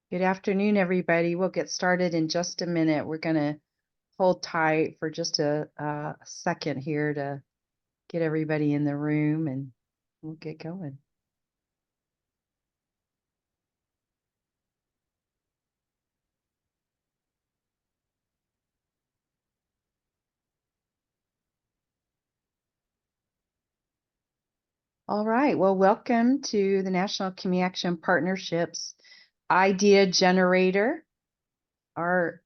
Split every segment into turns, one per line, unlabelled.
Good afternoon, everybody. We'll get started in just a minute. We're going to hold tight for just a second here to get everybody in the room and we'll get going. All right. Well, welcome to the National Community Action Partnerships Idea Generator. Our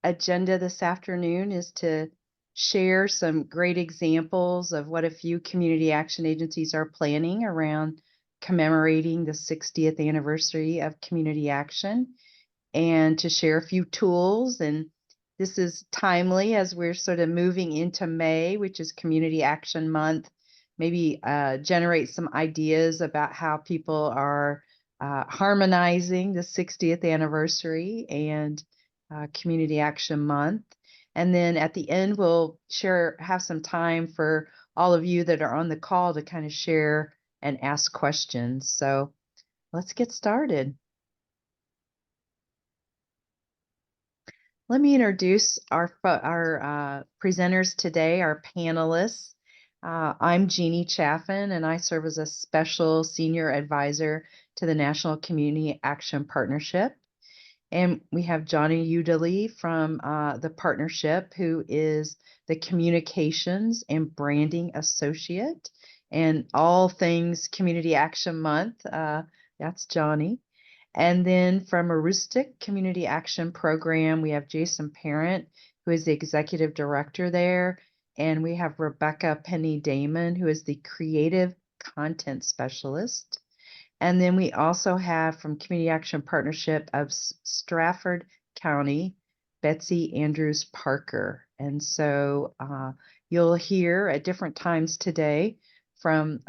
agenda this afternoon is to share some great examples of what a few community action agencies are planning around commemorating the 60th anniversary of community action, and to share a few tools. And this is timely as we're sort of moving into May, which is Community Action Month. Maybe generate some ideas about how people are harmonizing the 60th anniversary and Community Action Month. And then at the end, we'll have some time for all of you that are on the call to kind of share and ask questions. So let's get started. Let me introduce our presenters today, our panelists. I'm Jeannie Chaffin, and I serve as a special senior advisor to the National Community Action Partnership. And we have Johnny Udali from the partnership, who is the Communications and Branding Associate, and all things Community Action Month. That's Johnny. And then from Aroostook Community Action Program, we have Jason Parent, who is the executive director there. And we have Rebecca Penny Damon, who is the creative content specialist. And then we also have from Community Action Partnership of Stratford County, Betsy Andrews Parker. And so you'll hear at different times today from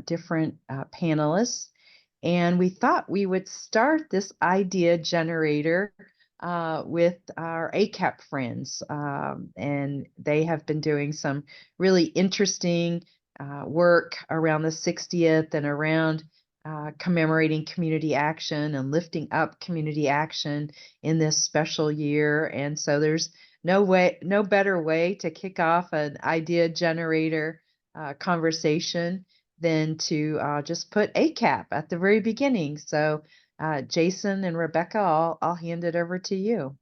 different panelists. And we thought we would start this idea generator with our ACAP friends. And they have been doing some really interesting work around the 60th and around commemorating community action and lifting up community action in this special year. And so there's no better way to kick off an idea generator conversation than to just put ACAP at the very beginning. So Jason and Rebecca, I'll hand it over to you.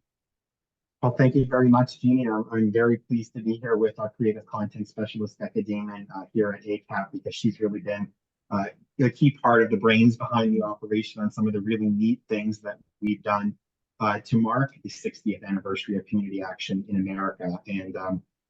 Well, thank you very much, Jeannie. I'm very pleased to be here with our creative content specialist, Becca Damon, here at ACAP, because she's really been a key part of the brains behind the operation on some of the really neat things that we've done to mark the 60th anniversary of community action in America. And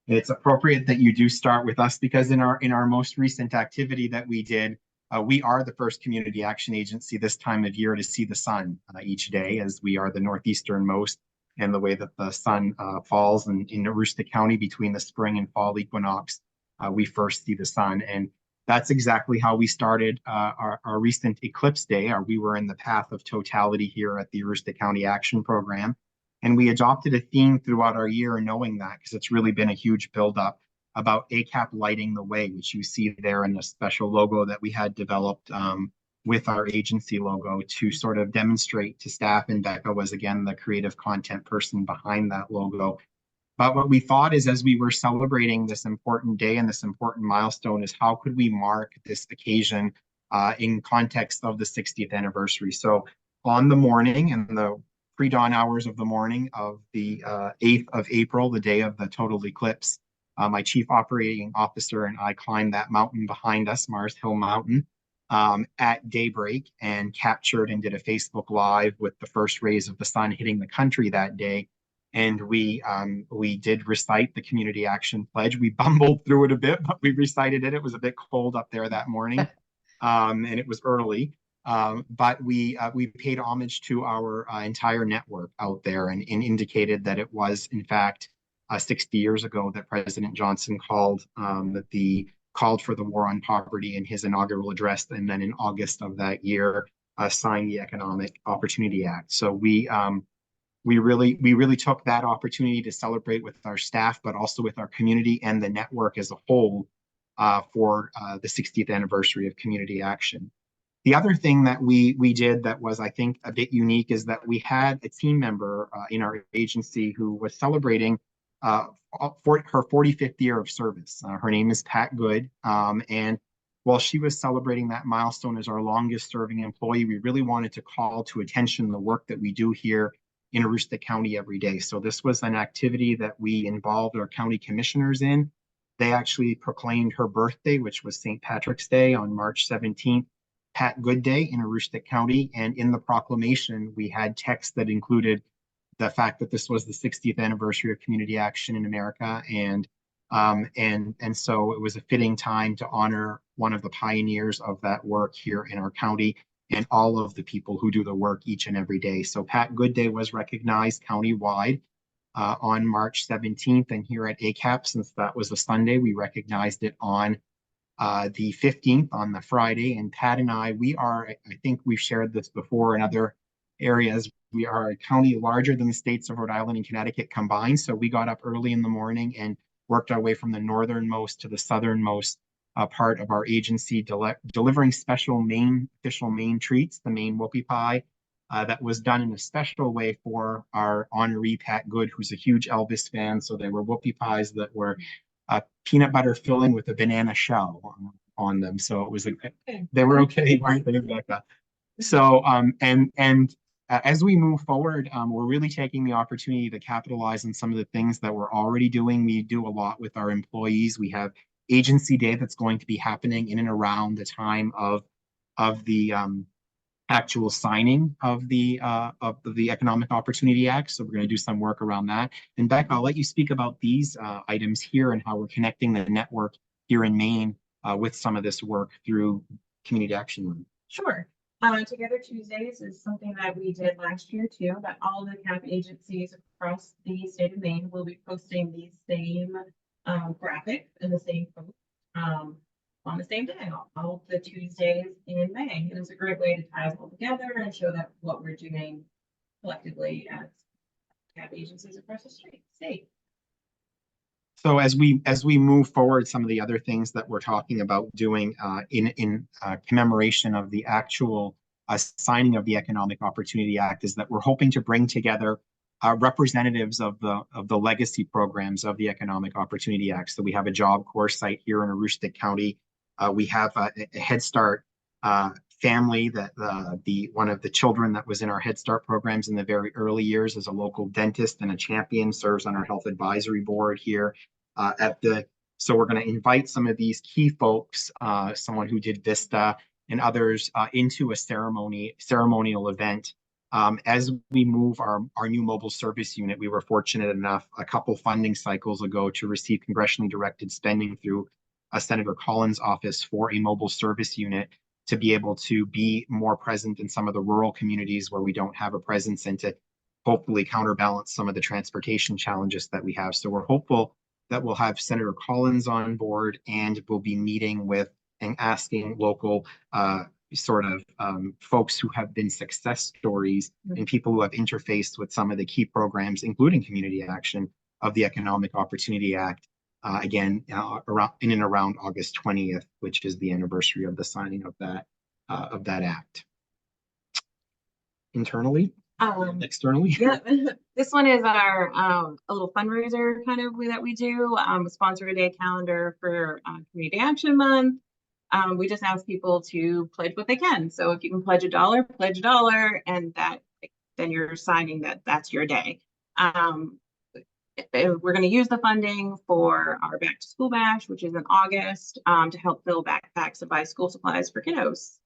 it's appropriate that you do start with us, because in our most recent activity that we did, we are the first community action agency this time of year to see the sun each day, as we are the northeasternmost. And the way that the sun falls in Aroostook County between the spring and fall equinox, we first see the sun. And that's exactly how we started our recent eclipse day. We were in the path of totality here at the Aroostook County Action Program. And we adopted a theme throughout our year, knowing that, because it's really been a huge buildup about ACAP lighting the way, which you see there in the special logo that we had developed with our agency logo to sort of demonstrate to staff. And Becca was, again, the creative content person behind that logo. But what we thought is, as we were celebrating this important day and this important milestone, is how could we mark this occasion in context of the 60th anniversary? So on the morning, in the pre-dawn hours of the morning of the 8th of April, the day of the total eclipse, my chief operating officer and I climbed that mountain behind us, Mars Hill Mountain, at daybreak, and captured and did a Facebook Live with the first rays of the sun hitting the country that day. And we did recite the Community Action Pledge. We bumbled through it a bit, but we recited it. It was a bit cold up there that morning, and it was early. But we paid homage to our entire network out there, and indicated that it was, in fact, 60 years ago that President Johnson called for the war on poverty in his inaugural address, and then in August of that year signed the Economic Opportunity Act. So we really took that opportunity to celebrate with our staff, but also with our community and the network as a whole for the 60th anniversary of community action. The other thing that we did that was, I think, a bit unique is that we had a team member in our agency who was celebrating uh, for her 45th year of service. Her name is Pat Good, and while she was celebrating that milestone as our longest serving employee, we really wanted to call to attention the work that we do here in Aroostook County every day. So this was an activity that we involved our county commissioners in. They actually proclaimed her birthday, which was St. Patrick's Day on March 17th, Pat Good Day in Aroostook County. And in the proclamation, we had text that included the fact that this was the 60th anniversary of community action in America. And so it was a fitting time to honor one of the pioneers of that work here in our county and all of the people who do the work each and every day. So Pat Good Day was recognized countywide on March 17th. And here at ACAP, since that was a Sunday, we recognized it on the 15th on the Friday. And Pat and we are, I think we've shared this before in other areas, we are a county larger than the states of Rhode Island and Connecticut combined. So we got up early in the morning and worked our way from the northernmost to the southernmost part of our agency, delivering special official Maine treats, the Maine whoopie pie. That was done in a special way for our honoree, Pat Good, who's a huge Elvis fan. So they were whoopie pies that were peanut butter filling with a banana shell on them. So it was they were okay, weren't they, Rebecca? So as we move forward, we're really taking the opportunity to capitalize on some of the things that we're already doing. We do a lot with our employees. We have Agency Day that's going to be happening in and around the time of the actual signing of the Economic Opportunity Act. So we're going to do some work around that. And Beck, I'll let you speak about these items here and how we're connecting the network here in Maine with some of this work through Community Action Room.
Sure. Together Tuesdays is something that we did last year too, that all the CAP agencies across the state of Maine will be posting the same graphic and the same post on the same day, all the Tuesdays in May. And it's a great way to tie us all together and show that what we're doing collectively as CAP agencies across the state.
So as we move forward, some of the other things that we're talking about doing in commemoration of the actual signing of the Economic Opportunity Act is that we're hoping to bring together representatives of the legacy programs of the Economic Opportunity Act. So we have a Job Corps site here in Aroostook County. We have a Head Start family that one of the children that was in our Head Start programs in the very early years is a local dentist and a champion, serves on our health advisory board here so we're going to invite some of these key folks, someone who did Vista and others into a ceremonial event. As we move our new mobile service unit, we were fortunate enough a couple funding cycles ago to receive congressionally directed spending through Senator Collins' office for a mobile service unit to be able to be more present in some of the rural communities where we don't have a presence and to hopefully counterbalance some of the transportation challenges that we have. So we're hopeful that we'll have Senator Collins on board and we'll be meeting with and asking local folks who have been success stories and people who have interfaced with some of the key programs, including community action of the Economic Opportunity Act, again, in and around August 20th, which is the anniversary of the signing of that act. Internally, externally.
Yeah, this one is our a little fundraiser kind of way that we do, sponsor a day calendar for Community Action Month. We just ask people to pledge what they can. So if you can pledge $1, and that then you're signing that that's your day. We're going to use the funding for our back to school bash, which is in August, to help fill backpacks and buy school supplies for kiddos.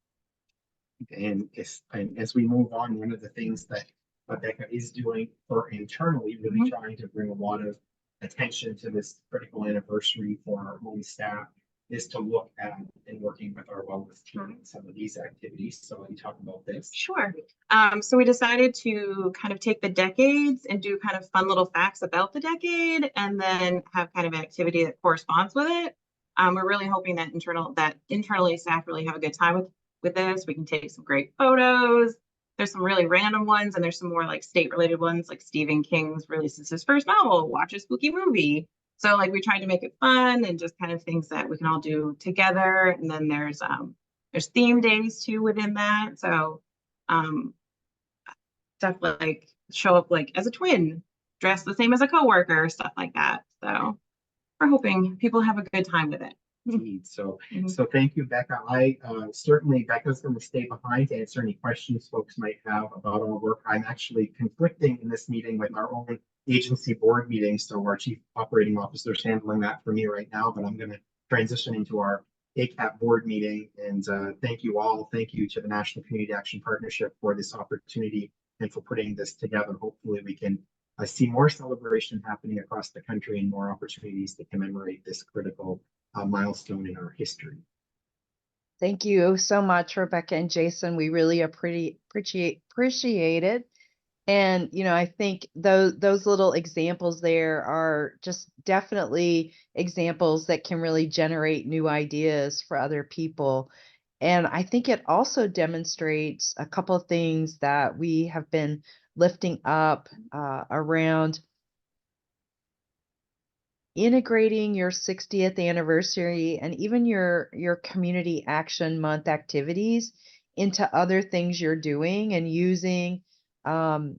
And as we move on, one of the things that Rebecca is doing for internally, really trying to bring a lot of attention to this critical anniversary for our home staff, is to look at and working with our wellness team and some of these activities. So when you talk about this.
Sure. So we decided to kind of take the decades and do kind of fun little facts about the decade and then have kind of an activity that corresponds with it. We're really hoping that internally staff really have a good time with this. We can take some great photos. There's some really random ones and there's some more like state related ones, like Stephen King's releases his first novel, watch a spooky movie. So like we tried to make it fun and just kind of things that we can all do together. And then there's There's theme days too within that. So um, stuff like show up like as a twin, dress the same as a coworker, stuff like that. So we're hoping people have a good time with it.
Indeed. So,
Mhm.
so thank you, Becca. I certainly Becca's going to stay behind to answer any questions folks might have about our work. I'm actually conflicting in this meeting with our own agency board meeting, so our chief operating officer is handling that for me right now. But I'm going to transition into our ACAP board meeting, and thank you all. Thank you to the National Community Action Partnership for this opportunity and for putting this together. Hopefully, we can see more celebration happening across the country and more opportunities to commemorate this critical milestone in our history.
Thank you so much, Rebecca and Jason. We really appreciate it. And I think those little examples there are just definitely examples that can really generate new ideas for other people. And I think it also demonstrates a couple of things that we have been lifting up around integrating your 60th anniversary and even your community action month activities into other things you're doing, and using um,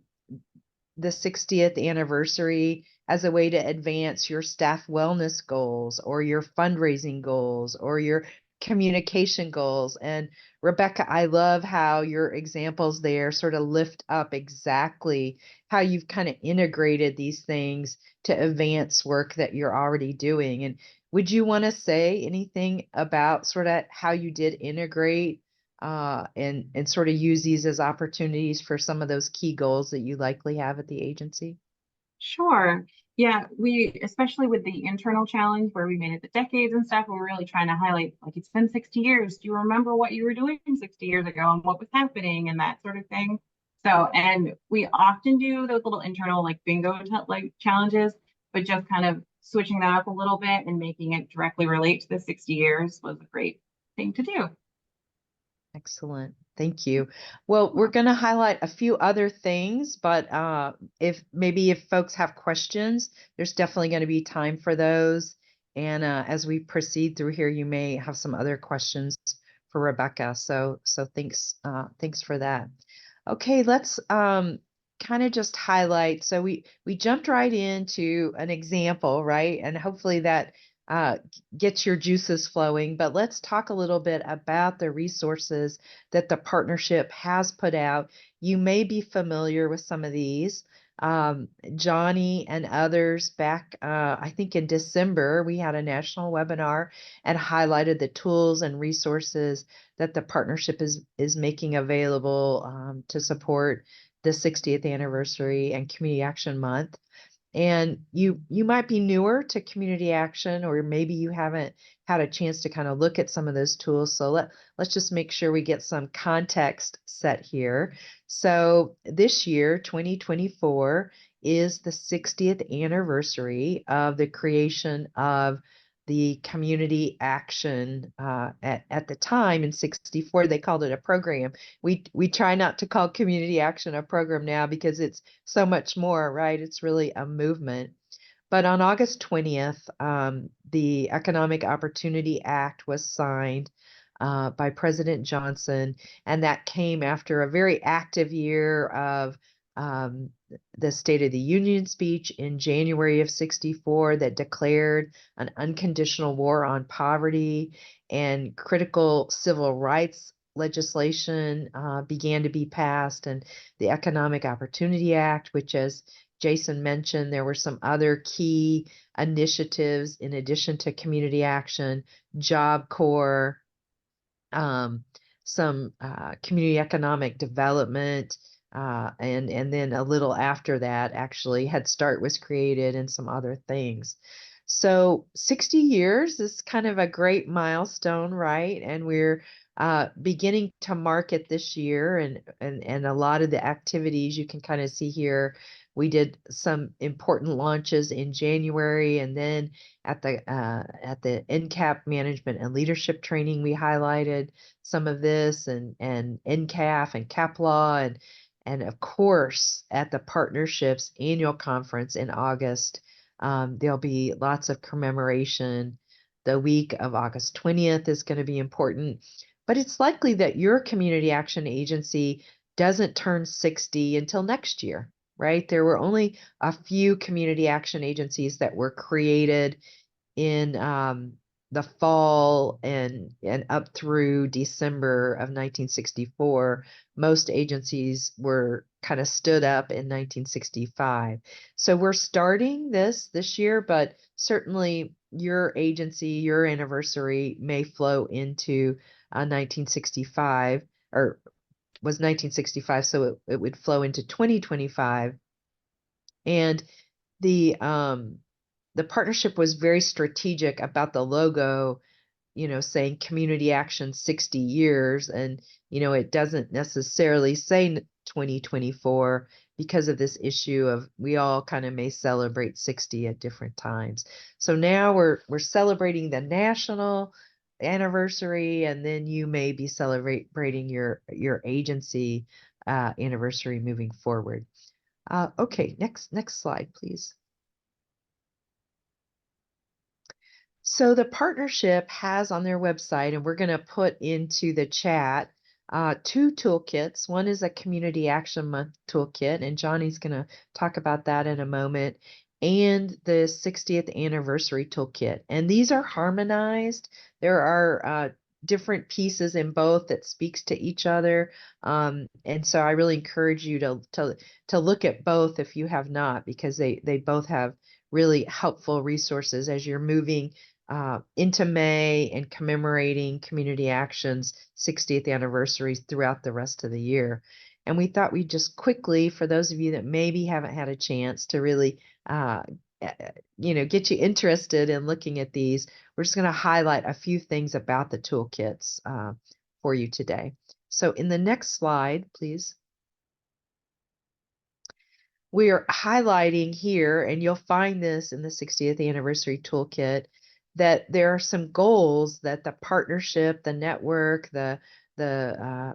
the 60th anniversary as a way to advance your staff wellness goals or your fundraising goals or your communication goals. And Rebecca, I love how your examples there sort of lift up exactly how you've kind of integrated these things to advance work that you're already doing. And would you want to say anything about sort of how you did integrate and sort of use these as opportunities for some of those key goals that you likely have at the agency?
Sure. Yeah, we, especially with the internal challenge where we made it the decades and stuff, we're really trying to highlight, like, it's been 60 years. Do you remember what you were doing 60 years ago and what was happening and that sort of thing? So, and we often do those little internal, like, like challenges, but just kind of switching that up a little bit and making it directly relate to the 60 years was a great thing to do.
Excellent. Thank you. Well, we're going to highlight a few other things, but if folks have questions, there's definitely going to be time for those. And as we proceed through here, you may have some other questions for Rebecca. So thanks for that. Okay, let's kind of just highlight. So we jumped right into an example, right? And hopefully that gets your juices flowing. But let's talk a little bit about the resources that the partnership has put out. You may be familiar with some of these. Johnny and others back, I think in December, we had a national webinar and highlighted the tools and resources that the partnership is making available to support the 60th anniversary and Community Action Month. And you might be newer to community action, or maybe you haven't had a chance to kind of look at some of those tools. So let's just make sure we get some context set here. So this year, 2024, is the 60th anniversary of the creation of the community action. At the time in 64, they called it a program. We try not to call community action a program now because it's so much more, right? It's really a movement. But on August 20th, the Economic Opportunity Act was signed by President Johnson, and that came after a very active year of um, the State of the Union speech in January of 64 that declared an unconditional war on poverty, and critical civil rights legislation began to be passed, and the Economic Opportunity Act, which, as Jason mentioned, there were some other key initiatives in addition to community action, Job Corps, um, some community economic development, and then a little after that, actually, Head Start was created and some other things. So 60 years is kind of a great milestone, right? And we're beginning to mark it this year, and a lot of the activities you can kind of see here. We did some important launches in January, and then at the NCAP management and leadership training, we highlighted some of this, and NCAF and CAP Law, and of course at the partnerships annual conference in August, there'll be lots of commemoration. The week of August 20th is going to be important. but it's likely that your community action agency doesn't turn 60 until next year, right? There were only a few community action agencies that were created in the fall and up through December of 1964. Most agencies were kind of stood up in 1965. So we're starting this year, but certainly your agency, your anniversary may flow into 1965, or was 1965, so it would flow into 2025. And the partnership was very strategic about the logo, saying community action 60 years. And, it doesn't necessarily say 2024 because of this issue of we all kind of may celebrate 60 at different times. So now we're celebrating the national anniversary, and then you may be celebrating your agency anniversary moving forward. Okay, next slide, please. So the partnership has on their website, and we're going to put into the chat, two toolkits. One is a Community Action Month toolkit, and Johnny's going to talk about that in a moment, and the 60th anniversary toolkit. And these are harmonized. There are different pieces in both that speaks to each other. And so I really encourage you to look at both if you have not, because they both have really helpful resources as you're moving into May and commemorating Community Action's 60th anniversaries throughout the rest of the year. And we thought we'd just quickly, for those of you that maybe haven't had a chance to really, get you interested in looking at these, we're just going to highlight a few things about the toolkits for you today. So in the next slide, please. We are highlighting here, and you'll find this in the 60th anniversary toolkit, that there are some goals that the partnership, the network, the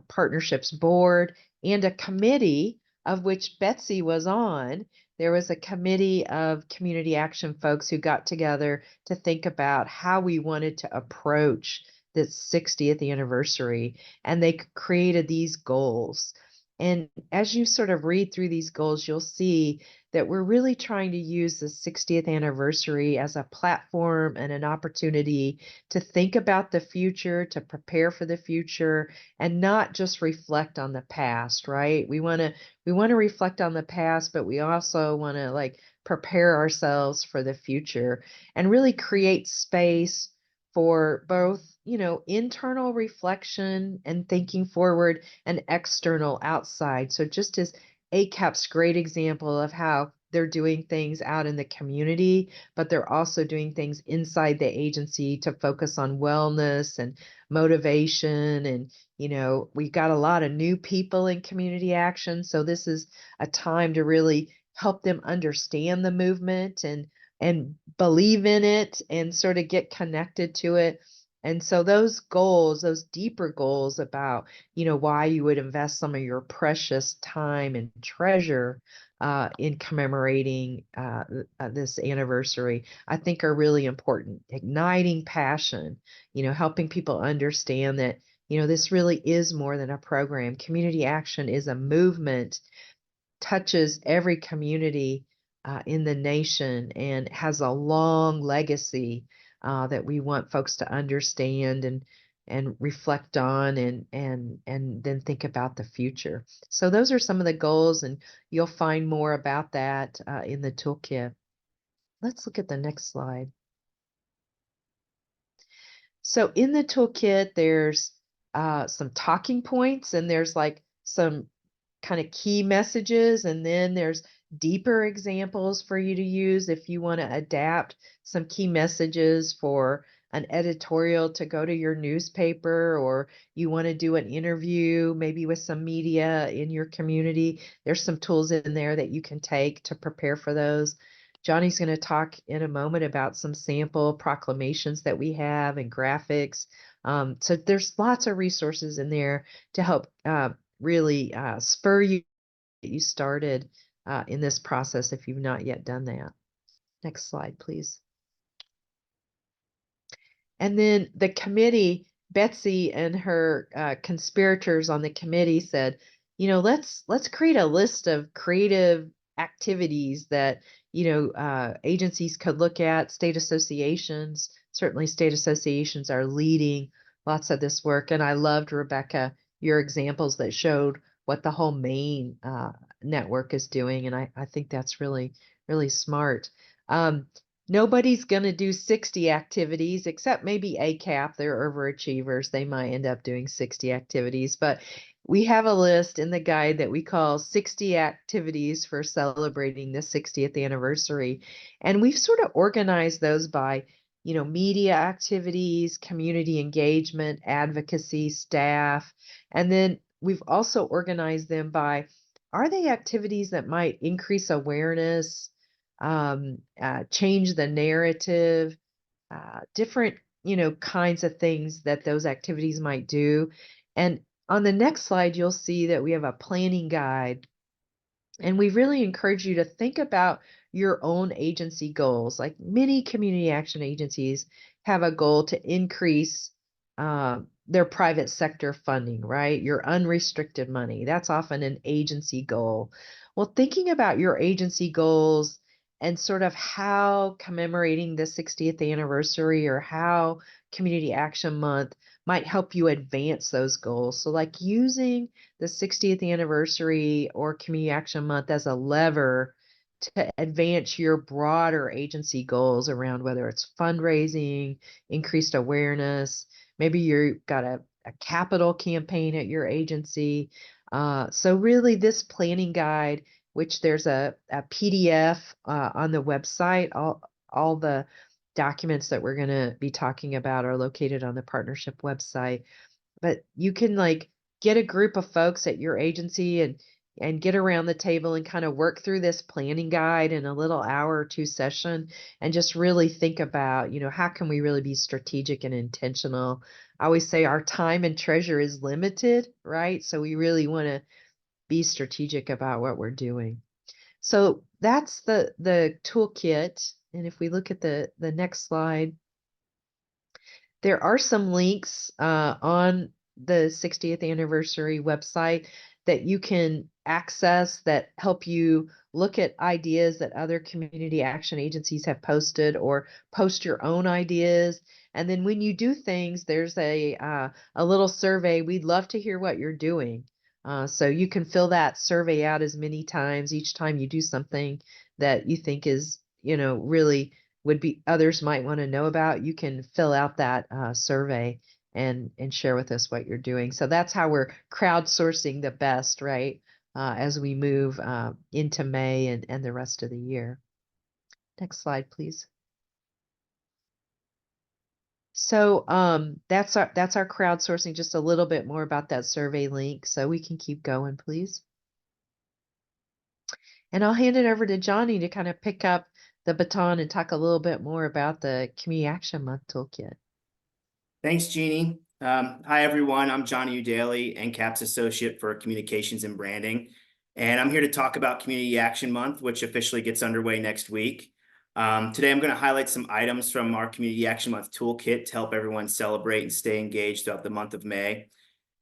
partnerships board, and a committee of which Betsy was on. There was a committee of community action folks who got together to think about how we wanted to approach this 60th anniversary, and they created these goals. And as you sort of read through these goals, you'll see that we're really trying to use the 60th anniversary as a platform and an opportunity to think about the future, to prepare for the future, and not just reflect on the past, right? We want to reflect on the past, but we also want to like prepare ourselves for the future and really create space for both, internal reflection and thinking forward, and external outside. So just as ACAP's great example of how they're doing things out in the community, but they're also doing things inside the agency to focus on wellness and motivation. And, we got a lot of new people in community action. So this is a time to really help them understand the movement and believe in it and sort of get connected to it. And so those goals, those deeper goals about, why you would invest some of your precious time and treasure in commemorating this anniversary, I think are really important. Igniting passion, helping people understand that, this really is more than a program. Community action is a movement, touches every community in the nation, and has a long legacy that we want folks to understand and reflect on, and then think about the future. So those are some of the goals, and you'll find more about that in the toolkit. Let's look at the next slide. So in the toolkit, there's some talking points, and there's like some kind of key messages, and then there's deeper examples for you to use if you want to adapt some key messages for an editorial to go to your newspaper, or you want to do an interview maybe with some media in your community. There's some tools in there that you can take to prepare for those. Johnny's going to talk in a moment about some sample proclamations that we have and graphics. So there's lots of resources in there to help really spur you started in this process if you've not yet done that. Next slide, please. And then the committee Betsy and her conspirators on the committee said, let's create a list of creative activities that agencies could look at. State associations, certainly state associations are leading lots of this work, and I loved, Rebecca, your examples that showed what the whole Maine network is doing, and I think that's really really smart. Um, Nobody's going to do 60 activities except maybe ACAP. They're overachievers. They might end up doing 60 activities, but we have a list in the guide that we call 60 activities for celebrating the 60th anniversary. And we've sort of organized those by, media activities, community engagement, advocacy, staff. And then we've also organized them by, are they activities that might increase awareness, change the narrative, different, kinds of things that those activities might do. And on the next slide, you'll see that we have a planning guide, and we really encourage you to think about your own agency goals. Like many community action agencies have a goal to increase their private sector funding, right? Your unrestricted money. That's often an agency goal. Well, thinking about your agency goals and sort of how commemorating the 60th anniversary or how Community Action Month might help you advance those goals. So, like using the 60th anniversary or Community Action Month as a lever to advance your broader agency goals around whether it's fundraising, increased awareness, maybe you've got a capital campaign at your agency. So really this planning guide, which there's a PDF on the website, all the documents that we're going to be talking about are located on the partnership website. But you can like get a group of folks at your agency and get around the table and kind of work through this planning guide in a little hour or two session and just really think about, how can we really be strategic and intentional? I always say our time and treasure is limited, right? So we really want to be strategic about what we're doing. So that's the toolkit. And if we look at the next slide, there are some links on the 60th anniversary website that you can access that help you look at ideas that other community action agencies have posted or post your own ideas. And then when you do things, there's a little survey. We'd love to hear what you're doing. So you can fill that survey out as many times each time you do something that you think is, really would be others might want to know about. You can fill out that survey and share with us what you're doing. So that's how we're crowdsourcing the best, right? As we move into May and the rest of the year. Next slide, please. So that's our crowdsourcing. Just a little bit more about that survey link, so we can keep going, please. And I'll hand it over to Johnny to kind of pick up the baton and talk a little bit more about the Community Action Month Toolkit.
Thanks, Jeannie. Hi, everyone. I'm Johnny Udaly, NCAP's Associate for Communications and Branding, and I'm here to talk about Community Action Month, which officially gets underway next week. Today, I'm going to highlight some items from our Community Action Month Toolkit to help everyone celebrate and stay engaged throughout the month of May.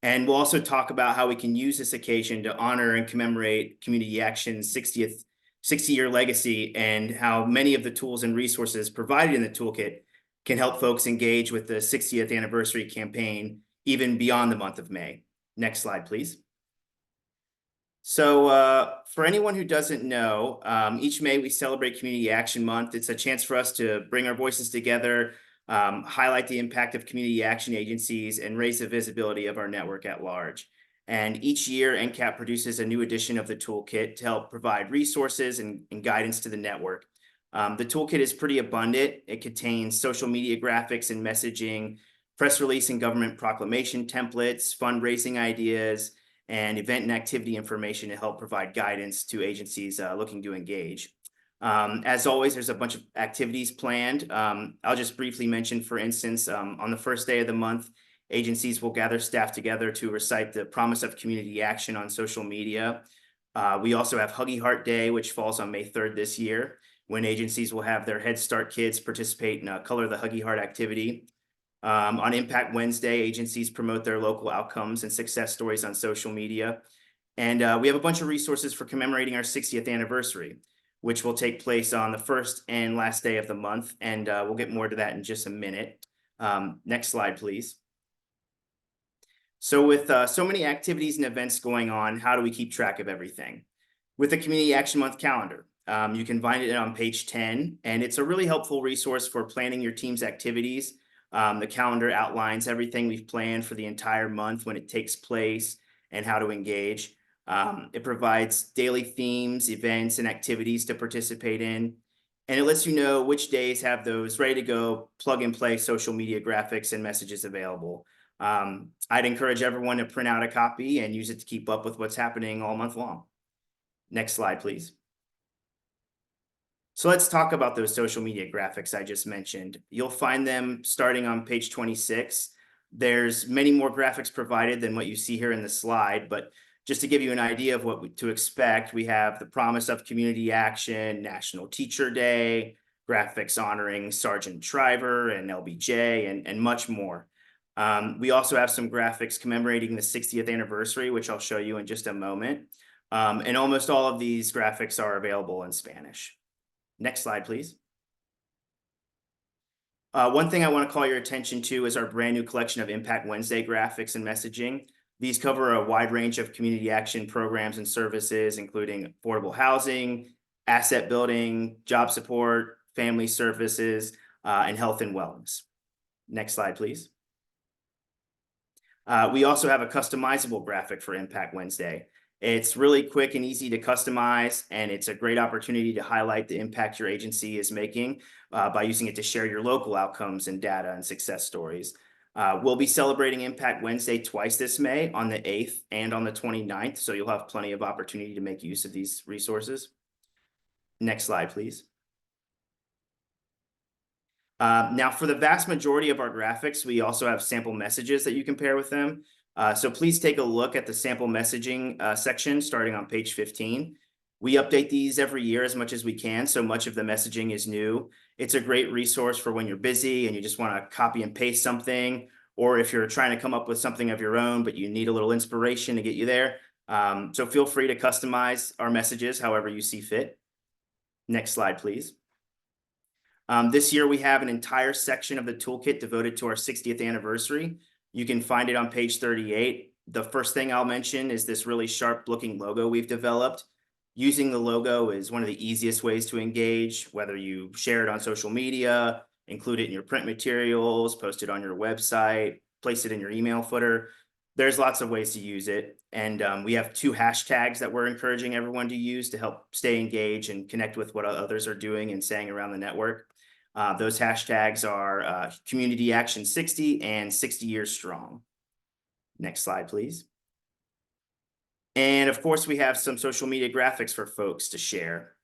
And we'll also talk about how we can use this occasion to honor and commemorate Community Action's 60-year legacy and how many of the tools and resources provided in the toolkit can help folks engage with the 60th anniversary campaign even beyond the month of May. Next slide, please. So for anyone who doesn't know, each May we celebrate Community Action Month. It's a chance for us to bring our voices together, highlight the impact of community action agencies, and raise the visibility of our network at large. And each year, NCAP produces a new edition of the toolkit to help provide resources and guidance to the network. The toolkit is pretty abundant. It contains social media graphics and messaging, press release and government proclamation templates, fundraising ideas, and event and activity information to help provide guidance to agencies looking to engage. As always, there's a bunch of activities planned. I'll just briefly mention, for instance, on the first day of the month, agencies will gather staff together to recite the promise of community action on social media. We also have Huggy Heart Day, which falls on May 3rd this year, when agencies will have their Head Start kids participate in a Color the Huggy Heart activity. On Impact Wednesday, agencies promote their local outcomes and success stories on social media. And we have a bunch of resources for commemorating our 60th anniversary, which will take place on the first and last day of the month. And we'll get more to that in just a minute. Next slide, please. So with so many activities and events going on, how do we keep track of everything? With the Community Action Month calendar. You can find it on page 10, and it's a really helpful resource for planning your team's activities. The calendar outlines everything we've planned for the entire month, when it takes place, and how to engage. It provides daily themes, events, and activities to participate in. And it lets you know which days have those ready to go, plug and play social media graphics and messages available. I'd encourage everyone to print out a copy and use it to keep up with what's happening all month long. Next slide, please. So let's talk about those social media graphics I just mentioned. You'll find them starting on page 26. There's many more graphics provided than what you see here in the slide, but just to give you an idea of what to expect, we have the promise of community action, National Teacher Day, graphics honoring Sergeant Shriver and LBJ, and much more. We also have some graphics commemorating the 60th anniversary, which I'll show you in just a moment. And almost all of these graphics are available in Spanish. Next slide, please. One thing I want to call your attention to is our brand new collection of Impact Wednesday graphics and messaging. These cover a wide range of community action programs and services, including affordable housing, asset building, job support, family services, and health and wellness. Next slide, please. We also have a customizable graphic for Impact Wednesday. It's really quick and easy to customize, and it's a great opportunity to highlight the impact your agency is making by using it to share your local outcomes and data and success stories. We'll be celebrating Impact Wednesday twice this May, on the 8th and on the 29th, so you'll have plenty of opportunity to make use of these resources. Next slide, please. Now, for the vast majority of our graphics, we also have sample messages that you can pair with them. So please take a look at the sample messaging section starting on page 15. We update these every year as much as we can, so much of the messaging is new. It's a great resource for when you're busy and you just want to copy and paste something, or if you're trying to come up with something of your own, but you need a little inspiration to get you there. So feel free to customize our messages however you see fit. Next slide, please. This year, we have an entire section of the toolkit devoted to our 60th anniversary. You can find it on page 38. The first thing I'll mention is this really sharp looking logo we've developed. Using the logo is one of the easiest ways to engage, whether you share it on social media, include it in your print materials, post it on your website, place it in your email footer. There's lots of ways to use it. And we have 2 hashtags that we're encouraging everyone to use to help stay engaged and connect with what others are doing and saying around the network. Those hashtags are Community Action 60 and 60 Years Strong. Next slide, please. And of course, we have some social media graphics for folks to share.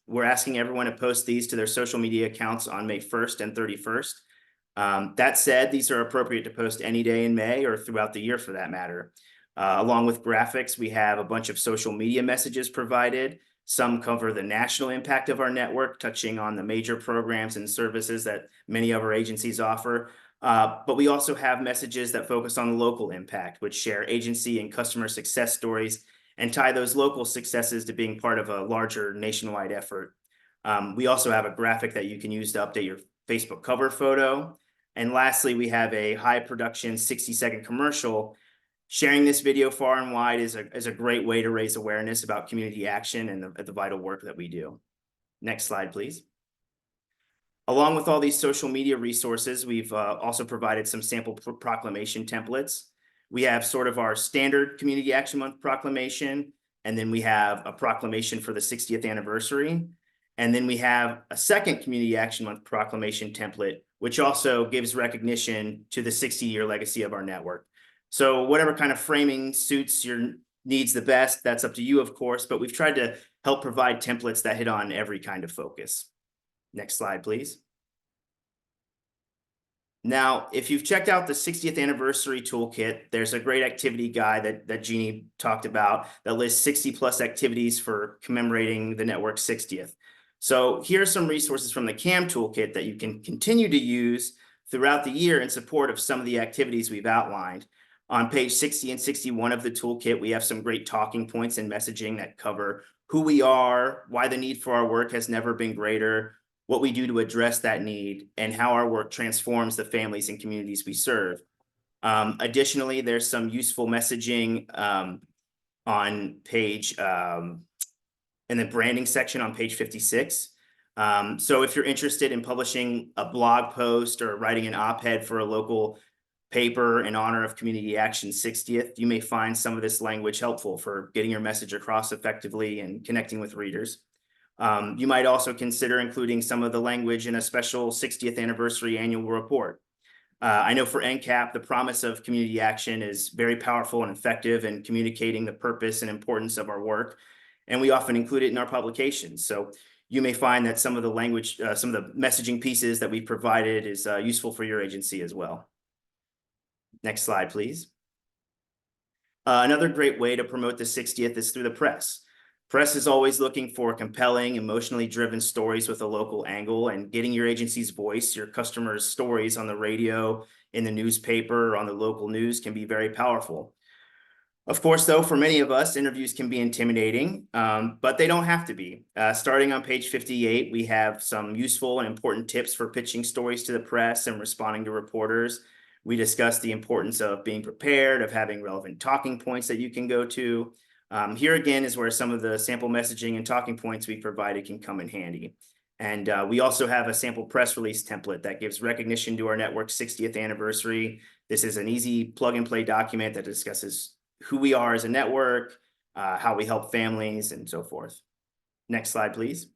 We're asking everyone to post these to their social media accounts on May 1st and 31st. That said, these are appropriate to post any day in May or throughout the year for that matter. Along with graphics, we have a bunch of social media messages provided. Some cover the national impact of our network, touching on the major programs and services that many of our agencies offer. But we also have messages that focus on the local impact, which share agency and customer success stories and tie those local successes to being part of a larger nationwide effort. We also have a graphic that you can use to update your Facebook cover photo. And lastly, we have a high production 60-second commercial. Sharing this video far and wide is a great way to raise awareness about community action and the vital work that we do. Next slide, please. Along with all these social media resources, we've also provided some sample proclamation templates. We have sort of our standard Community Action Month proclamation, and then we have a proclamation for the 60th anniversary. And then we have a second Community Action Month proclamation template, which also gives recognition to the 60-year legacy of our network. So whatever kind of framing suits your needs the best, that's up to you, of course, but we've tried to help provide templates that hit on every kind of focus. Next slide, please. Now, if you've checked out the 60th anniversary toolkit, there's a great activity guide that Jeannie talked about that lists 60 plus activities for commemorating the network's 60th. So here are some resources from the CAM toolkit that you can continue to use throughout the year in support of some of the activities we've outlined. On page 60 and 61 of the toolkit, we have some great talking points and messaging that cover who we are, why the need for our work has never been greater, what we do to address that need, and how our work transforms the families and communities we serve. Additionally, there's some useful messaging on page, in the branding section on page 56. So if you're interested in publishing a blog post or writing an op-ed for a local paper in honor of Community Action's 60th, you may find some of this language helpful for getting your message across effectively and connecting with readers. You might also consider including some of the language in a special 60th anniversary annual report. I know for NCAP, the promise of community action is very powerful and effective in communicating the purpose and importance of our work, and we often include it in our publications. So you may find that some of the language, some of the messaging pieces that we've provided is useful for your agency as well. Next slide, please. Another great way to promote the 60th is through the press. Press is always looking for compelling, emotionally driven stories with a local angle, and getting your agency's voice, your customers' stories on the radio, in the newspaper, or on the local news can be very powerful. Of course, though, for many of us, interviews can be intimidating, but they don't have to be. Starting on page 58, we have some useful and important tips for pitching stories to the press and responding to reporters. We discuss the importance of being prepared, of having relevant talking points that you can go to. Here again is where some of the sample messaging and talking points we provided can come in handy. And we also have a sample press release template that gives recognition to our network's 60th anniversary. This is an easy plug and play document that discusses who we are as a network, how we help families, and so forth. Next slide, please.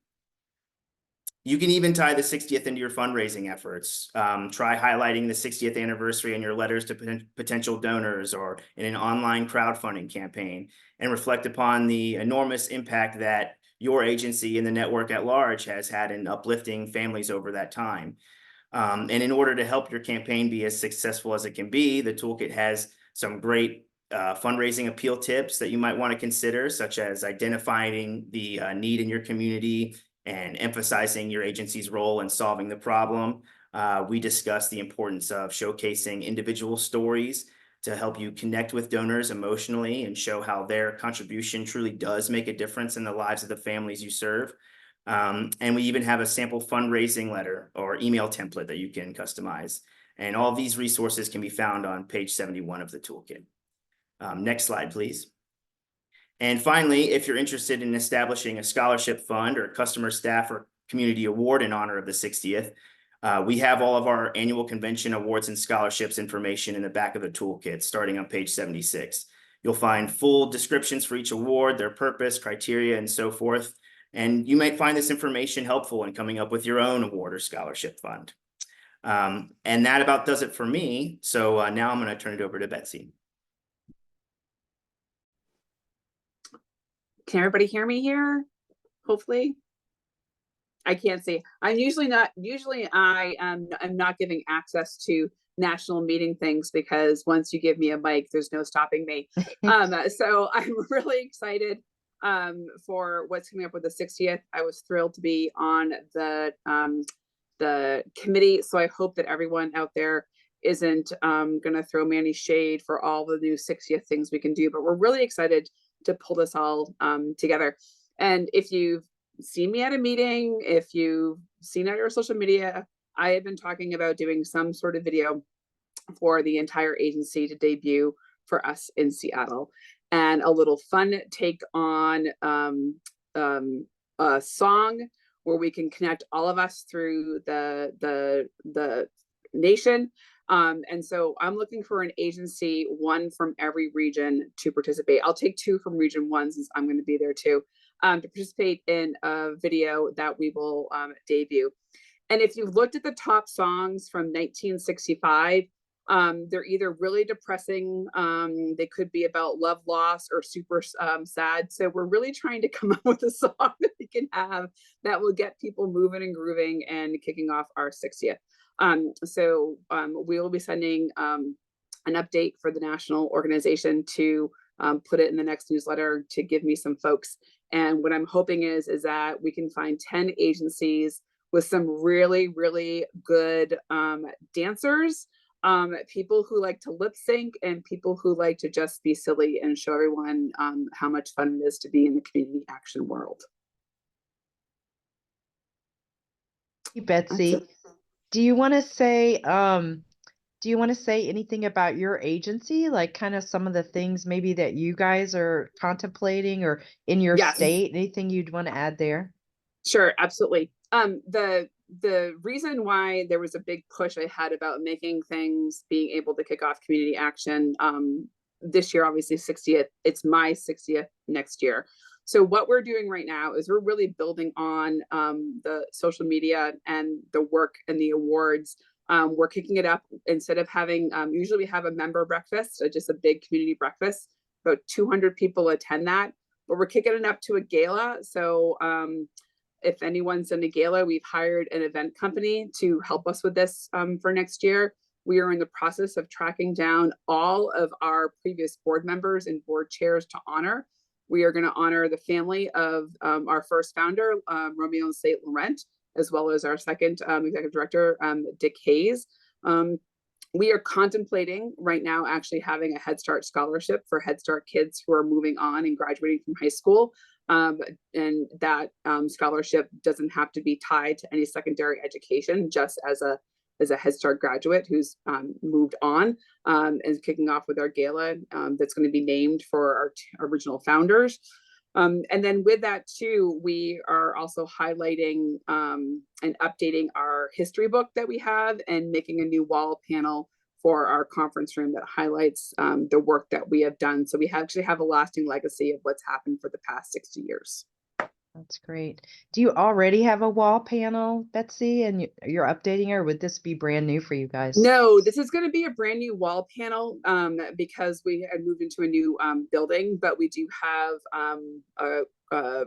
You can even tie the 60th into your fundraising efforts. Try highlighting the 60th anniversary in your letters to potential donors or in an online crowdfunding campaign, and reflect upon the enormous impact that your agency and the network at large has had in uplifting families over that time. And in order to help your campaign be as successful as it can be, the toolkit has some great fundraising appeal tips that you might want to consider, such as identifying the need in your community and emphasizing your agency's role in solving the problem. We discuss the importance of showcasing individual stories to help you connect with donors emotionally and show how their contribution truly does make a difference in the lives of the families you serve. And we even have a sample fundraising letter or email template that you can customize. And all these resources can be found on page 71 of the toolkit. Next slide, please. And finally, if you're interested in establishing a scholarship fund or customer staff or community award in honor of the 60th, we have all of our annual convention awards and scholarships information in the back of the toolkit, starting on page 76. You'll find full descriptions for each award, their purpose, criteria, and so forth. And you might find this information helpful in coming up with your own award or scholarship fund. And that about does it for me. So now I'm going to turn it over to Betsy.
Can everybody hear me here? Hopefully. I can't see. Usually I am not giving access to national meeting things, because once you give me a mic, there's no stopping me. So I'm really excited for what's coming up with the 60th. I was thrilled to be on the committee. So I hope that everyone out there isn't going to throw me any shade for all the new 60th things we can do, but we're really excited to pull this all together. And if you've seen me at a meeting, if you've seen it on social media, I have been talking about doing some sort of video for the entire agency to debut for us in Seattle, and a little fun take on a song where we can connect all of us through the nation. And so I'm looking for an agency, one from every region, to participate. I'll take 2 from region 1 since I'm going to be there too, to participate in a video that we will debut. And if you've looked at the top songs from 1965, they're either really depressing, they could be about love loss, or super sad. So we're really trying to come up with a song that we can have that will get people moving and grooving and kicking off our 60th. So we will be sending an update for the national organization to put it in the next newsletter to give me some folks. And what I'm hoping is that we can find 10 agencies with some really, really good dancers, people who like to lip sync, and people who like to just be silly and show everyone how much fun it is to be in the community action world.
You,
That's
Betsy.
it.
Do you want to say anything about your agency, like kind of some of the things maybe that you guys are contemplating or in your
Yes.
state? Anything you'd want to add there?
Sure, absolutely. The reason why there was a big push I had about making things, being able to kick off community action this year, obviously 60th, it's my 60th next year. So what we're doing right now is we're really building on the social media and the work and the awards. We're kicking it up. Instead of having, usually we have a member breakfast, just a big community breakfast. About 200 people attend that, but we're kicking it up to a gala. So if anyone's in a gala, we've hired an event company to help us with this for next year. We are in the process of tracking down all of our previous board members and board chairs to honor. We are going to honor the family of our first founder, Romeo and St. Laurent, as well as our second executive director, Dick Hayes. We are contemplating right now actually having a Head Start scholarship for Head Start kids who are moving on and graduating from high school. And that scholarship doesn't have to be tied to any secondary education, just as a Head Start graduate who's moved on, and kicking off with our gala that's going to be named for our original founders. And then with that too, we are also highlighting and updating our history book that we have, and making a new wall panel for our conference room that highlights the work that we have done. So we actually have a lasting legacy of what's happened for the past 60 years.
That's great. Do you already have a wall panel, Betsy, and you're updating, or would this be brand new for you guys?
No, this is going to be a brand new wall panel because we had moved into a new building, but we do have a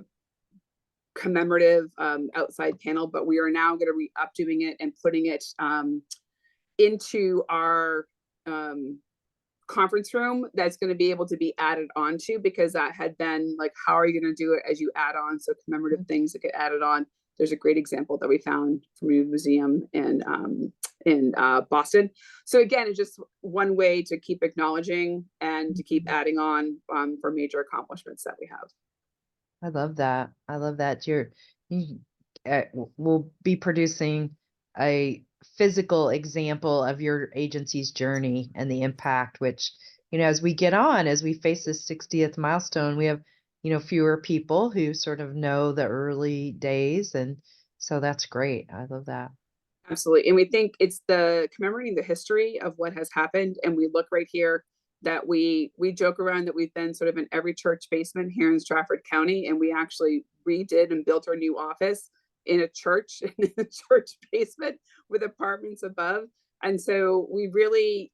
commemorative outside panel, but we are now going to be updoing it and putting it into our conference room that's going to be able to be added onto, because that had been like, how are you going to do it as you add on? So commemorative things that get added on. There's a great example that we found from a museum in Boston. So again, it's just one way to keep acknowledging and to keep adding on for major accomplishments that we have.
I love that. I love that. We'll be producing a physical example of your agency's journey and the impact, which, as we get on, as we face this 60th milestone, we have, fewer people who sort of know the early days. And so that's great. I love that.
Absolutely. And we think it's the commemorating the history of what has happened. And we look right here that we joke around that we've been sort of in every church basement here in Stratford County. And we actually redid and built our new office in a church, in a church basement with apartments above. And so we really,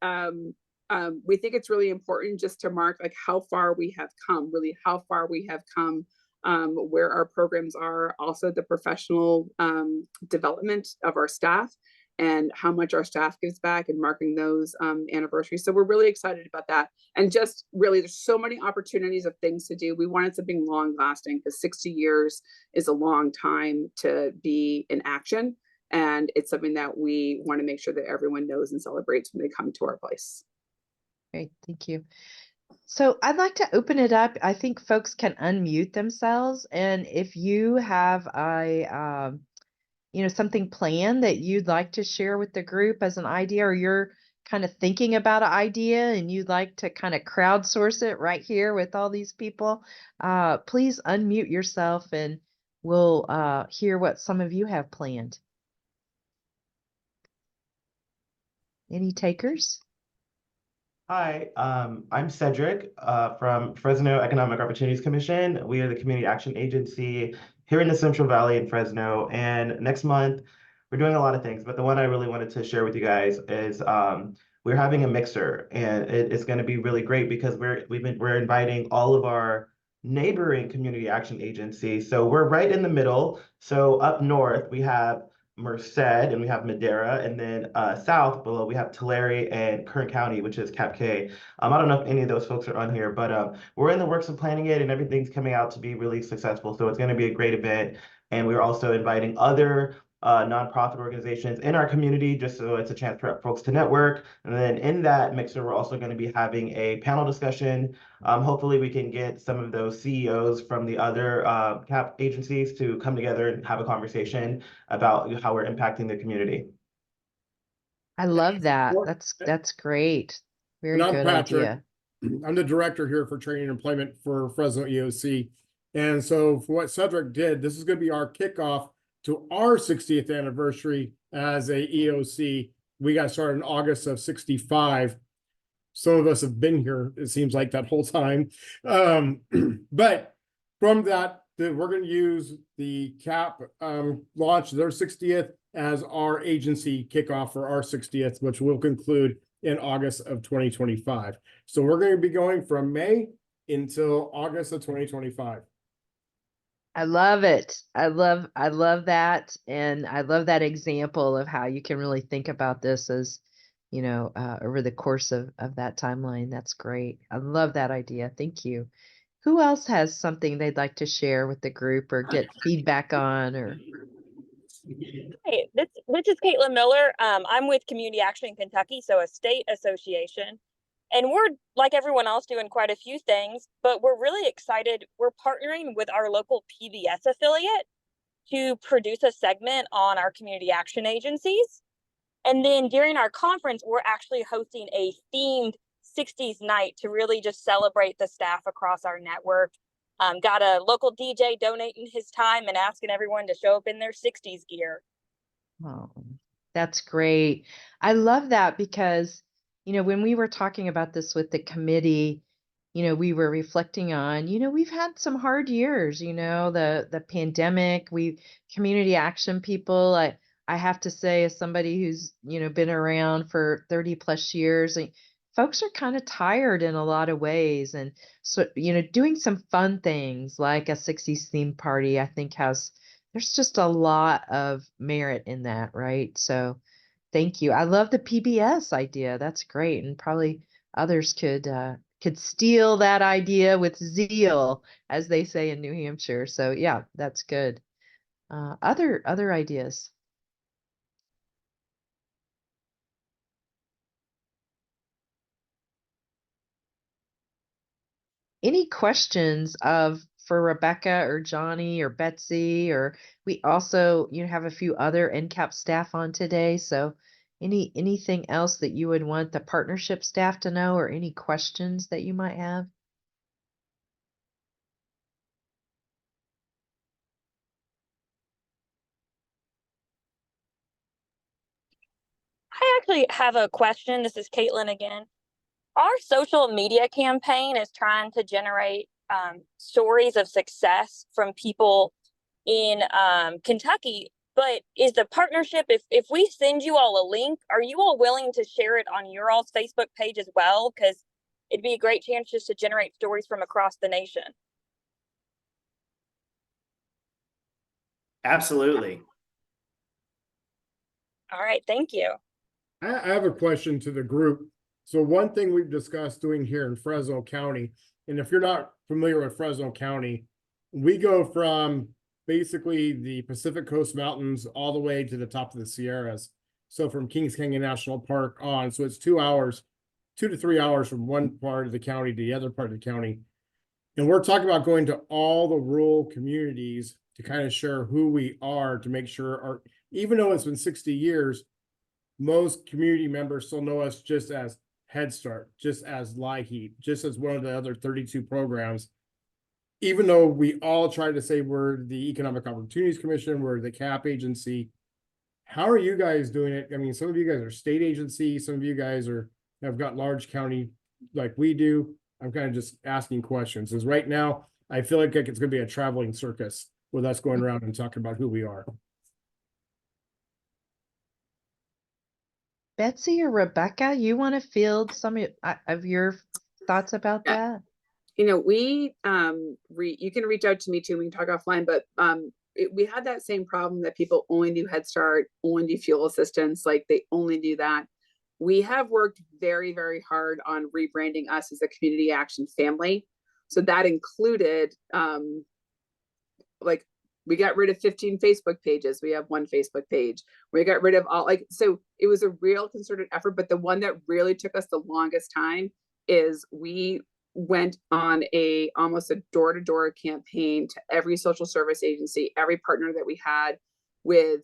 we think it's really important just to mark like how far we have come, really how far we have come, where our programs are, also the professional development of our staff and how much our staff gives back, and marking those anniversaries. So we're really excited about that. And just really, there's so many opportunities of things to do. We wanted something long lasting, because 60 years is a long time to be in action. And it's something that we want to make sure that everyone knows and celebrates when they come to our place.
Great, thank you. So I'd like to open it up. I think folks can unmute themselves. And if you have something planned that you'd like to share with the group as an idea, or you're kind of thinking about an idea and you'd like to kind of crowdsource it right here with all these people, please unmute yourself and we'll hear what some of you have planned. Any takers?
Hi, I'm Cedric from Fresno Economic Opportunities Commission. We are the community action agency here in the Central Valley in Fresno. And next month, we're doing a lot of things, but the one I really wanted to share with you guys is we're having a mixer, and it's going to be really great because we're inviting all of our neighboring community action agencies. So we're right in the middle. So up north, we have Merced and we have Madera, and then south below we have Tulare and Kern County, which is Cap K. I don't know if any of those folks are on here, but we're in the works of planning it, and everything's coming out to be really successful. So it's going to be a great event, and we're also inviting other nonprofit organizations in our community, just so it's a chance for folks to network. And then in that mixer, we're also going to be having a panel discussion. Hopefully we can get some of those CEOs from the other CAP agencies to come together and have a conversation about how we're impacting the community.
I love that.
Or-
That's great. Very
And I'm
good
Patrick.
idea.
I'm the director here for training and employment for Fresno EOC. And so for what Cedric did, this is going to be our kickoff to our 60th anniversary as a EOC. We got started in August of 65. Some of us have been here, it seems like, that whole time. But from that, we're going to use the CAP launch their 60th as our agency kickoff for our 60th, which will conclude in August of 2025. So we're going to be going from May until August of 2025.
I love it. I love that. And I love that example of how you can really think about this as, over the course of that timeline. That's great. I love that idea. Thank you. Who else has something they'd like to share with the group or get feedback on or?
Hey, this is Caitlin Miller. I'm with Community Action in Kentucky, so a state association. And we're, like everyone else, doing quite a few things, but we're really excited. We're partnering with our local PBS affiliate to produce a segment on our community action agencies. And then during our conference, we're actually hosting a themed 60s night to really just celebrate the staff across our network. Got a local DJ donating his time and asking everyone to show up in their 60s gear.
Oh, that's great. I love that because, when we were talking about this with the committee, we were reflecting on, we've had some hard years, the pandemic, community action people, I have to say, as somebody who's, been around for 30 plus years, folks are kind of tired in a lot of ways. And so, doing some fun things like a 60s theme party, I think there's just a lot of merit in that, right? So thank you. I love the PBS idea. That's great. And probably others could steal that idea with zeal, as they say in New Hampshire. So yeah, that's good. Other ideas. Any questions for Rebecca or Johnny or Betsy, or we also, have a few other NCAP staff on today. So anything else that you would want the partnership staff to know or any questions that you might have?
I actually have a question. This is Caitlin again. Our social media campaign is trying to generate stories of success from people in Kentucky. But is the partnership, if we send you all a link, are you all willing to share it on your all's Facebook page as well? Because it'd be a great chance just to generate stories from across the nation.
Absolutely.
All right, thank you.
I have a question to the group. So one thing we've discussed doing here in Fresno County, and if you're not familiar with Fresno County, we go from basically the Pacific Coast Mountains all the way to the top of the Sierras. So from Kings Canyon National Park on, so it's 2 hours, 2 to 3 hours from one part of the county to the other part of the county. And we're talking about going to all the rural communities to kind of share who we are, to make sure even though it's been 60 years, most community members still know us just as Head Start, just as LIHEAP, just as one of the other 32 programs. Even though we all try to say we're the Economic Opportunities Commission, we're the CAP agency, how are you guys doing it? I mean, some of you guys are state agency, some of you guys have got large county like we do. I'm kind of just asking questions, because right now I feel like it's going to be a traveling circus with us going around and talking about who we are.
Betsy or Rebecca, you want to field some of your thoughts about that?
We you can reach out to me too. We can talk offline, but we had that same problem that people only do Head Start, only do fuel assistance, like they only do that. We have worked very, very hard on rebranding us as a community action family. So that included like We got rid of 15 Facebook pages. We have one Facebook page. We got rid of all, like, so it was a real concerted effort, but the one that really took us the longest time is we went on almost a door-to-door campaign to every social service agency, every partner that we had, with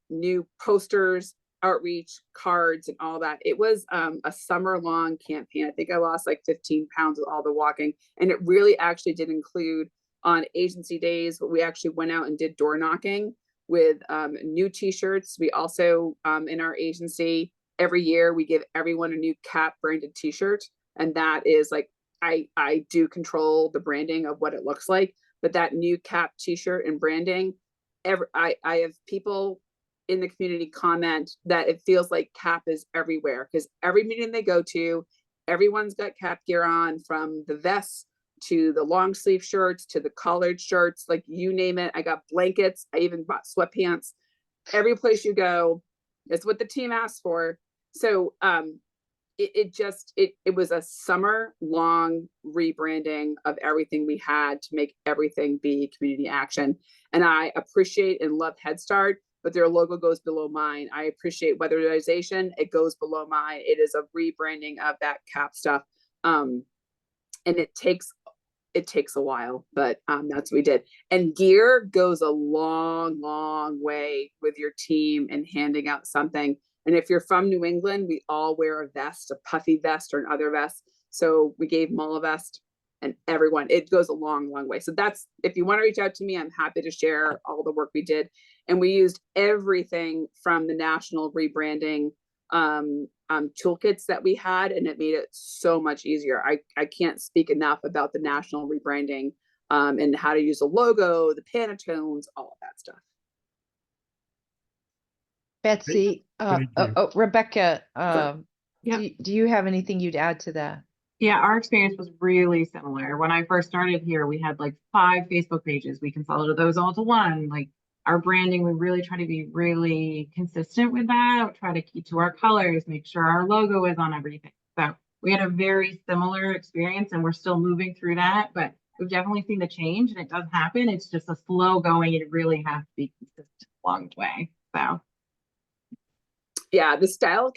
new posters, outreach, cards, and all that. It was a summer-long campaign. I think I lost like 15 pounds with all the walking, and it really actually did include, on agency days, we actually went out and did door knocking with new t-shirts. We also, in our agency, every year we give everyone a new CAP branded t-shirt, and that is like, I do control the branding of what it looks like, but that new CAP t-shirt and branding, I have people in the community comment that it feels like CAP is everywhere, because every meeting they go to, everyone's got CAP gear on, from the vests to the long sleeve shirts to the collared shirts, like you name it. I got blankets. I even bought sweatpants. Every place you go, it's what the team asked for. So it was a summer long rebranding of everything we had to make everything be community action. And I appreciate and love Head Start, but their logo goes below mine. I appreciate weatherization. It goes below mine. It is a rebranding of that CAP stuff. And it takes a while, but that's what we did. And gear goes a long, long way with your team and handing out something. And if you're from New England, we all wear a vest, a puffy vest or another vest. So we gave them all a vest, and everyone, it goes a long, long way. So that's, if you want to reach out to me, I'm happy to share all the work we did. And we used everything from the national rebranding toolkits that we had, and it made it so much easier. I can't speak enough about the national rebranding and how to use a logo, the Pantones, all of that stuff.
Betsy,
Thank you.
Rebecca,
Yep.
do you have anything you'd add to that?
Yeah, our experience was really similar. When I first started here, we had like 5 Facebook pages. We consolidated those all to one. Like, our branding, we really try to be really consistent with that, try to keep to our colors, make sure our logo is on everything. So we had a very similar experience, and we're still moving through that, but we've definitely seen the change, and it does happen. It's just a slow going. It really has to be consistent along the way. So
Yeah, the style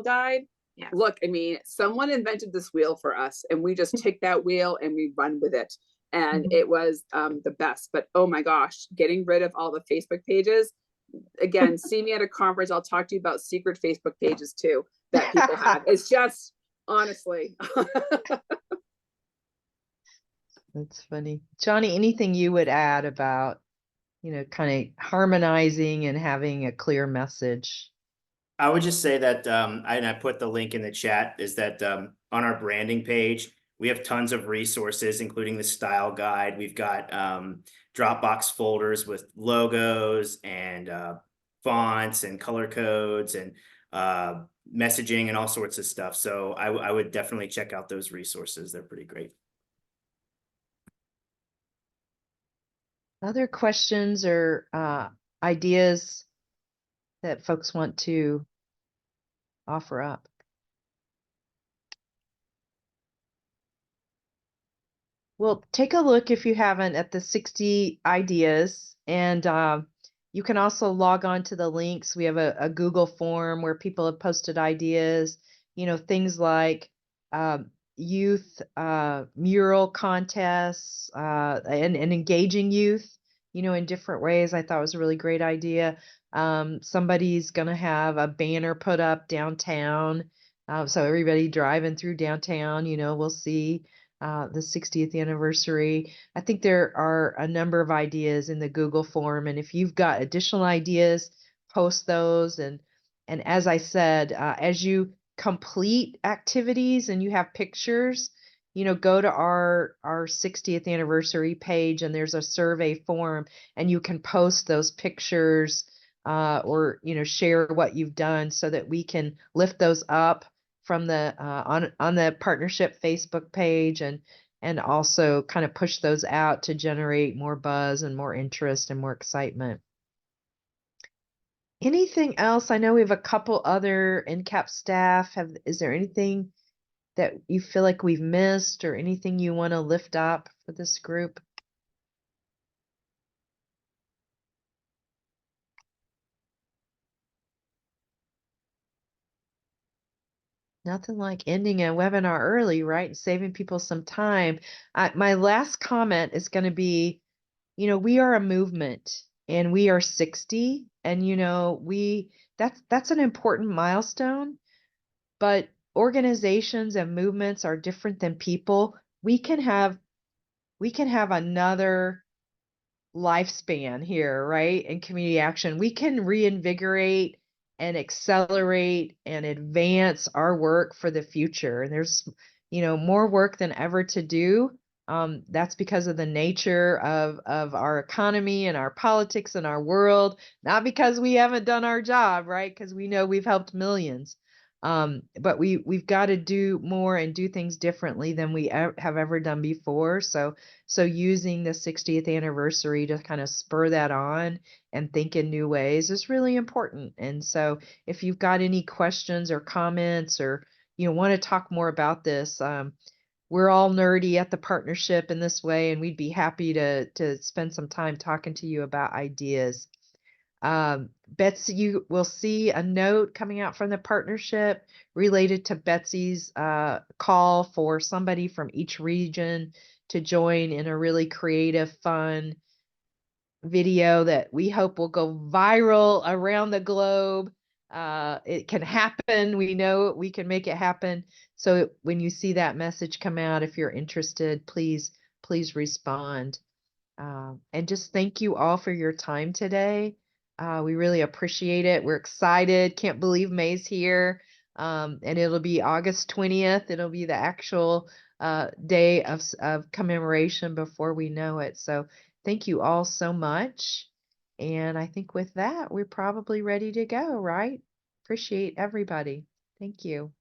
guide.
yeah.
Look, I mean, someone invented this wheel for us, and we just take that wheel and we run with it. And it was the best. But oh my gosh, getting rid of all the Facebook pages. Again, see me at a conference. I'll talk to you about secret Facebook pages too that people have. It's just, honestly.
That's funny. Johnny, anything you would add about, kind of harmonizing and having a clear message?
I would just say that, and I put the link in the chat, is that on our branding page, we have tons of resources, including the style guide. We've got Dropbox folders with logos and fonts and color codes and messaging and all sorts of stuff. So I would definitely check out those resources. They're pretty great.
Other questions or ideas that folks want to offer up? Well, take a look, if you haven't, at the 60 ideas, and you can also log on to the links. We have a Google form where people have posted ideas, things like youth mural contests and engaging youth, in different ways. I thought was a really great idea. Somebody's going to have a banner put up downtown. So everybody driving through downtown, we'll see the 60th anniversary. I think there are a number of ideas in the Google form, and if you've got additional ideas, post those. And as I said, as you complete activities and you have pictures, go to our 60th anniversary page, and there's a survey form, and you can post those pictures or share what you've done so that we can lift those up from the on the partnership Facebook page, and also kind of push those out to generate more buzz and more interest and more excitement. Anything else? I know we have a couple other NCAP staff. Is there anything that you feel like we've missed, or anything you want to lift up for this group? Nothing like ending a webinar early, right? And saving people some time. My last comment is going to be, we are a movement and we are 60 and that's an important milestone, but organizations and movements are different than people. We can have another lifespan here, right? In community action, we can reinvigorate and accelerate and advance our work for the future. And there's, more work than ever to do. That's because of the nature of our economy and our politics and our world, not because we haven't done our job, right? Because we know we've helped millions. But we've got to do more and do things differently than we have ever done before. So using the 60th anniversary to kind of spur that on and think in new ways is really important. And so if you've got any questions or comments or want to talk more about this, we're all nerdy at the partnership in this way, and we'd be happy to spend some time talking to you about ideas. Betsy, you will see a note coming out from the partnership related to Betsy's call for somebody from each region to join in a really creative, fun video that we hope will go viral around the globe. It can happen. We know we can make it happen. So when you see that message come out, if you're interested, please respond. And just thank you all for your time today. We really appreciate it. We're excited. Can't believe May's here. And it'll be August 20th. It'll be the actual day of commemoration before we know it. So thank you all so much. And I think with that, we're probably ready to go, right? Appreciate everybody. Thank you.